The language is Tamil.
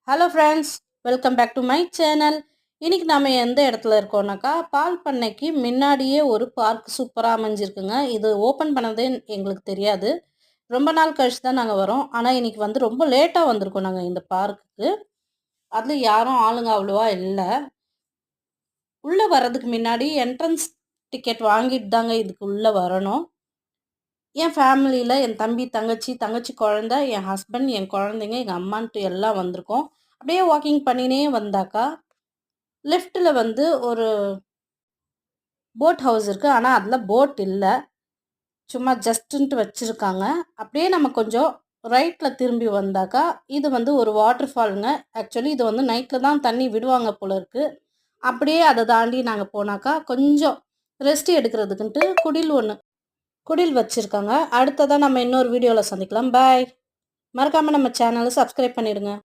Hello friends, welcome back to my channel. இன்றைக்கி நம்ம எந்த இடத்துல இருக்கோம்னாக்கா, பால் பண்ணைக்கு முன்னாடியே ஒரு பார்க் சூப்பராக அமைஞ்சிருக்குங்க. இது ஓப்பன் பண்ணதே எங்களுக்கு தெரியாது. ரொம்ப நாள் கழிச்சு தான் நாங்கள் வரோம். ஆனால் இன்றைக்கி வந்து ரொம்ப லேட்டாக வந்திருக்கோம் நாங்கள் இந்த பார்க்குக்கு. அதில் யாரும் ஆளுங்க அவ்வளோவா இல்லை. உள்ளே வர்றதுக்கு முன்னாடி என்ட்ரன்ஸ் டிக்கெட் வாங்கிட்டு தாங்க இதுக்கு உள்ளே வரணும். என் ஃபேமிலியில் என் தம்பி, தங்கச்சி குழந்த, என் ஹஸ்பண்ட், என் குழந்தைங்க, எங்கள் அம்மான்ட்டு எல்லாம் வந்திருக்கோம். அப்படியே வாக்கிங் பண்ணினே வந்தாக்கா, லெஃப்ட்டில் வந்து ஒரு போட் ஹவுஸ் இருக்குது. ஆனால் அதில் போட் இல்லை, சும்மா ஜஸ்ட்டுன்ட்டு வச்சுருக்காங்க. அப்படியே நம்ம கொஞ்சம் ரைட்டில் திரும்பி வந்தாக்கா, இது வந்து ஒரு வாட்டர் ஃபாலுங்க. ஆக்சுவலி இது வந்து நைட்டில் தான் தண்ணி விடுவாங்க போல இருக்குது. அப்படியே அதை தாண்டி நாங்கள் போனாக்கா, கொஞ்சம் ரெஸ்ட் எடுக்கிறதுக்குன்ட்டு குடில் வச்சுருக்காங்க. அடுத்ததாக நம்ம இன்னொரு வீடியோவில் சந்திக்கலாம். பாய். மறக்காமல் நம்ம சேனலை சப்ஸ்கிரைப் பண்ணிடுங்க.